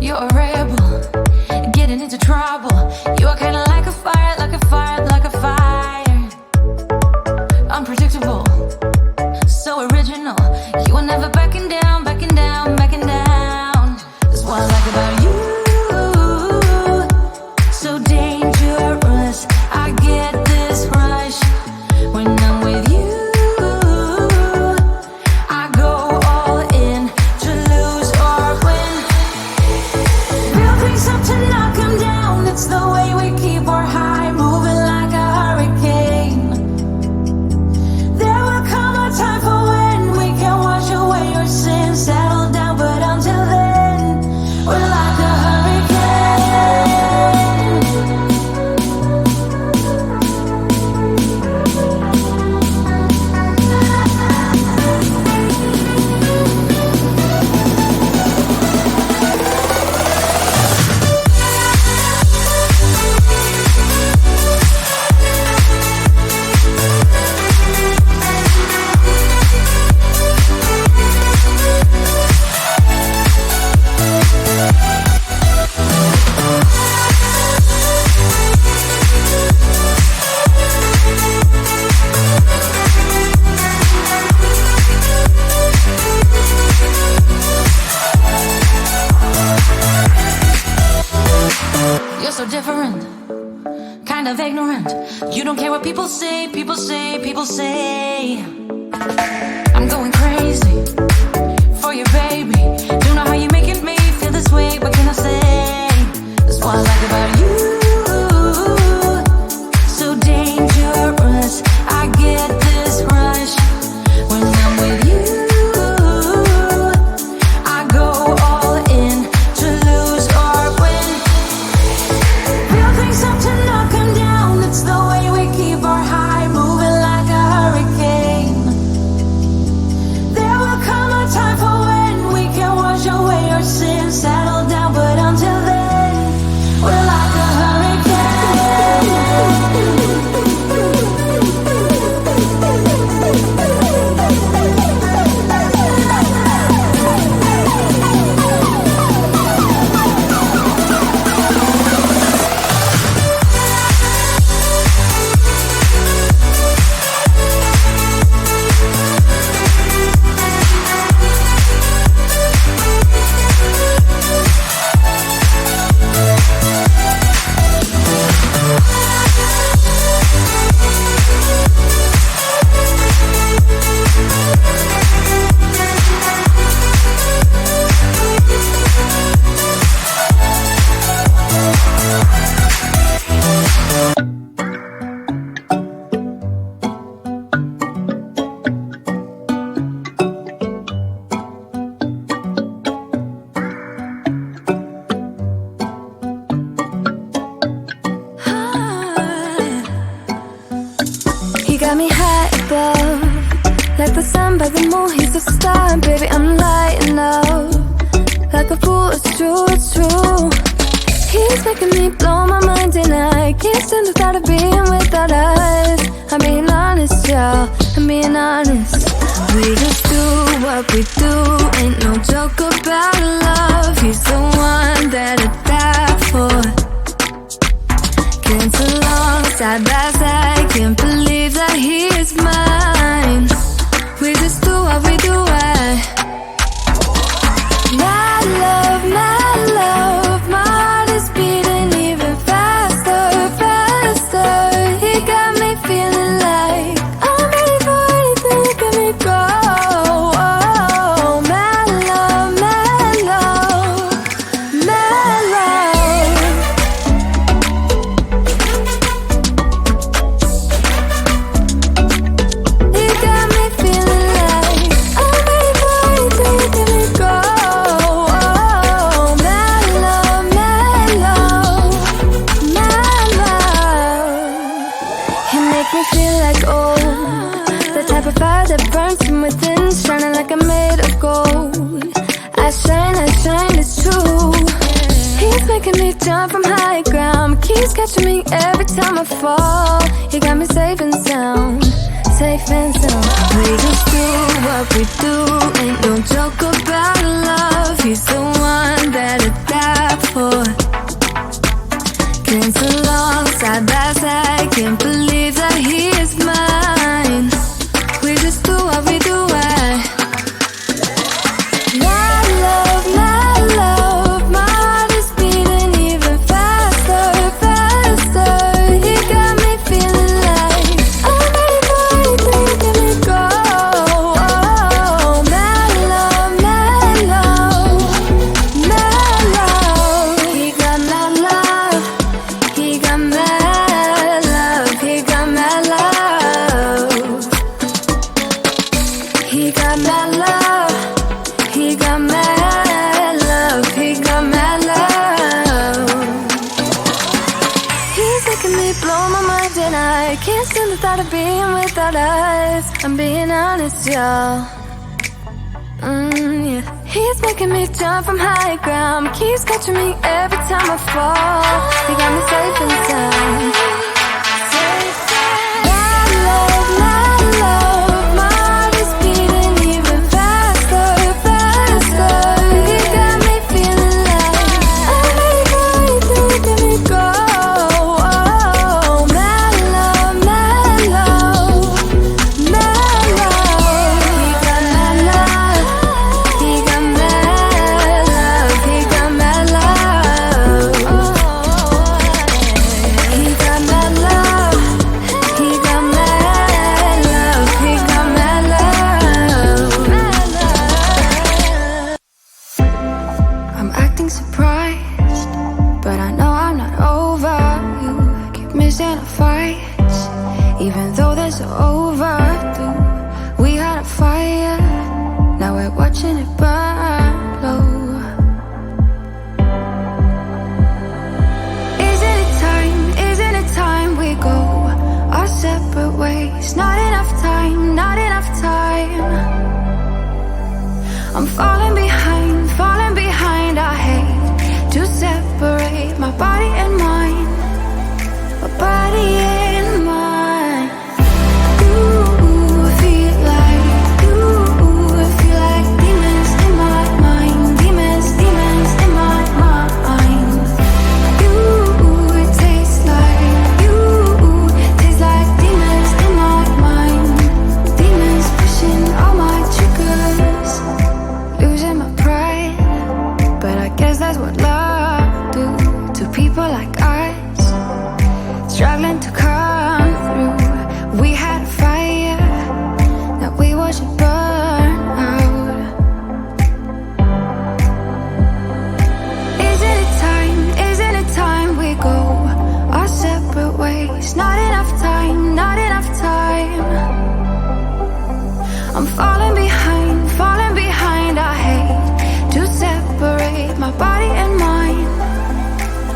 You're a rebel, getting into trouble. You are kinda like a fire, like a fire, like a fire. Unpredictable, so original. You are never backing down, backing down, backing down. That's what I like about you. So dangerous, I get this rush when I'm with you. It's the way we keep our high, moving like a hurricane. There will come a time for when we can wash away our sins, settle down, but until then, we're like a so different, kind of ignorant. You don't care what people say, people say, people say. I'm going crazy for you, baby. Don't know how you're making me feel this way. What can I say? That's what I like about you. So dangerous, I get this rush when I'm with you. Got me high above, like the sun by the moon, he's a star. And baby, I'm lighting up, like a fool, it's true, it's true. He's making me blow my mind and I can't stand the thought of being without us. I'm being honest, y'all, I'm being honest. We just do what we do, ain't no joke about love. He's the one that I die for. Can't along side by side, can't believe that he is mine. We just do what we do, my love, my heart is beating even faster, faster. He got me feeling like I'm ready for anything that can make me go. Oh, my love, my love, my love. He got me feeling like I'm ready for anything that can make me go. Oh, my love, my love, my love. He make me feel like old, the type of fire that burns from within, shining like I'm made of gold. I shine, it's true. He's making me jump from high ground, keeps catching me every time I fall. He got me safe and sound, safe and sound. We just do what we do, ain't no joke about love. He's the one that I die I can't stand the thought of being without us. I'm being honest, y'all. Yeah. He's making me jump from high ground, keeps catching me every time I fall. He got me safe and sound. My love, my heart is beating even faster, faster. He got me feeling like I'm ready for you to let me go. Oh, my love, my love, my love. He got my love, he got my love, he got my love. He got my love, he got my love, he got my love. I'm acting surprised, but I know I'm not over you. Keep missing our fights, even though they're so overdue. We had a fire, now we're watching it burn low. Isn't it time we go our separate ways? Not enough time, not enough time. I'm falling behind, I hate to separate my body and mind, my body and mind. Ooh, I feel like demons in my mind, demons in my mind. It tastes like demons in my mind, demons pushing all my triggers, losing my pride, but I guess that's what love do to people like us, struggling to come through. We had a fire, now we watch it burn out. Isn't it time we go our separate ways? Not enough time, not enough time. I'm falling behind, I hate to separate my body and mind,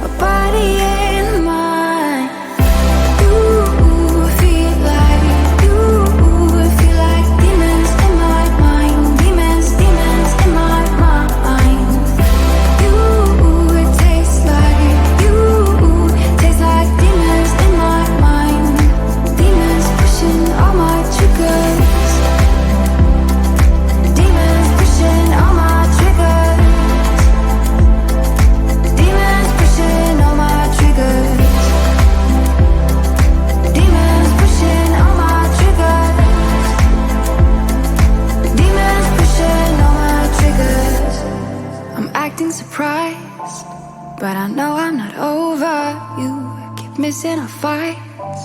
my body and mind. Ooh, I feel like demons in my mind, demons in my mind. It tastes like demons in my mind, demons pushing all my triggers, demons pushing all my triggers, demons pushing all my triggers, demons pushing all my triggers, demons pushing all my triggers. I'm acting surprised, but I know I'm not over you. Keep missing our fights,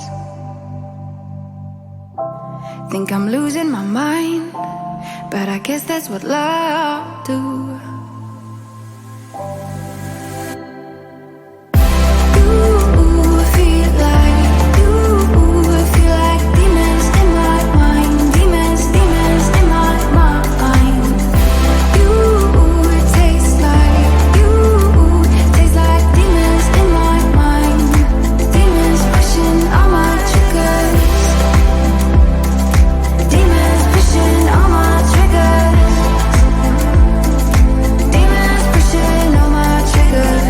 think I'm losing my mind, but I guess that's what love do. Ooh, I feel like demons in my mind, demons in my mind. It tastes like demons in my mind, demons pushing all my triggers, demons pushing all my triggers, demons pushing all my triggers,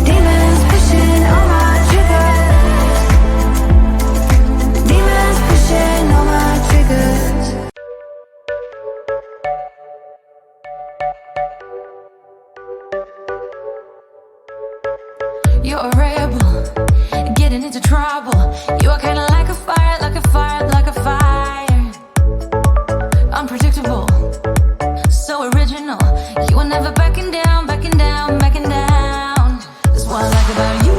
demons pushing all my triggers, demons pushing all my triggers. You're a rebel, getting into trouble. You are kinda like a fire, like a fire, like a fire. Unpredictable, so original. You are never backing down, backing down, backing down. That's what I like about you.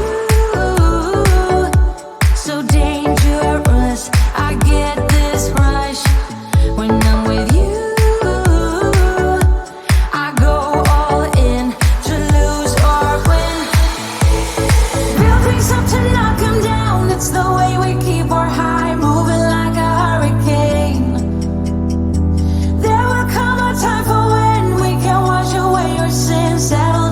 So dangerous, I get this rush when I'm with you. I go all in to lose or win. Build things up to knock 'em down. It's the way we keep our high, moving like a hurricane. There will come a time for when we can wash away your sins, settle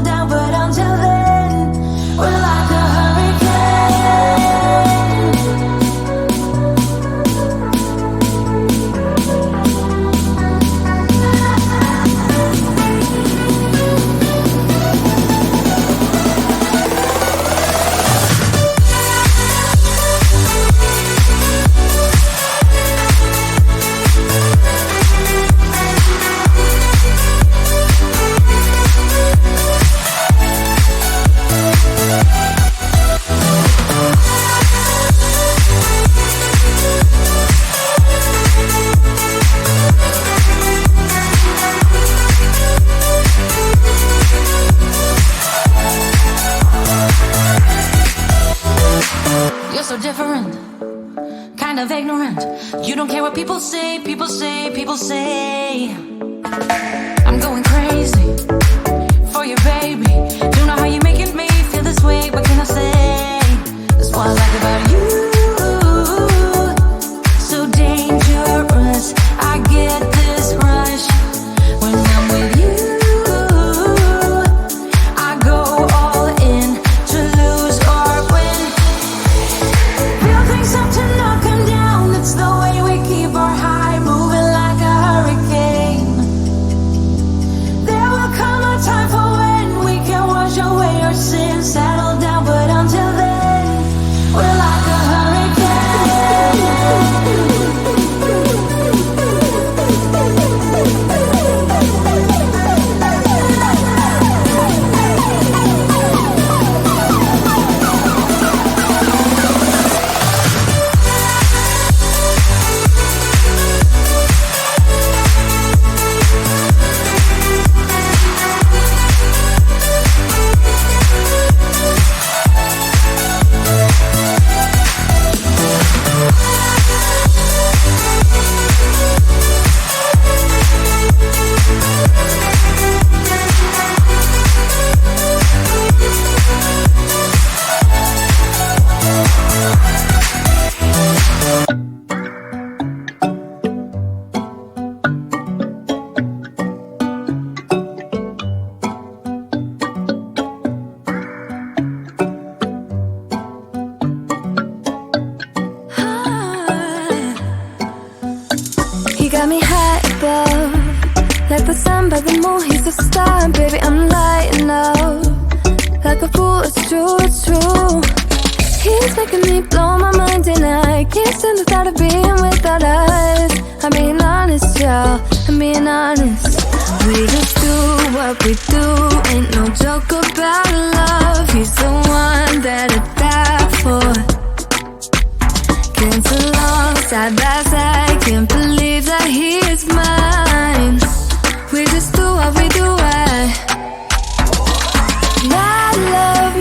You don't care what people say, people say, people say. I'm going crazy for you, baby. Don't know how you're making me feel this way. What can I say? That's what I like about you. So dangerous. I get this rush when I'm with you. I go all in to lose or win. Real things up to knock 'em down. It's the way we keep our high, moving like a hurricane. There will come a time for when we can wash away our sins, settle down, but until then, we're like a got me high above, like the sun by the moon, he's a star. Baby, I'm lighting up, like a fool, it's true, it's true. He's making me blow my mind and I can't stand the thought of being without us. I'm being honest, y'all, I'm being honest. We just do what we do, ain't no joke about love. He's the one that I die for. Can't along side by side, can't believe that he is mine. We just do what we do, my love,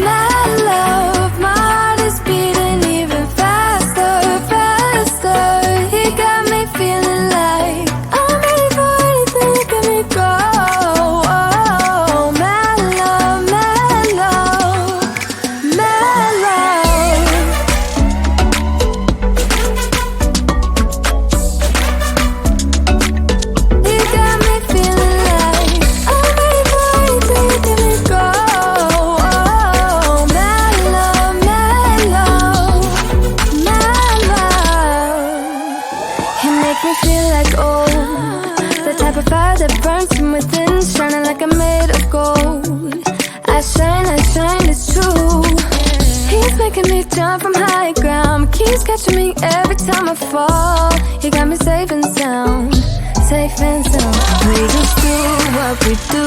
my heart is beating even faster, faster. He got me feeling like I'm ready for anything, look at me go. Oh, my love, my love, my love. He got me feeling like I'm ready for anything, look at me go. Oh, my love, my love, my love. He make me feel like the type of fire that burns from within, shining like I'm made of gold. I shine, it's true. He's making me jump from high ground, keeps catching me every time I fall. He got me safe and sound, safe and sound. We just do what we do,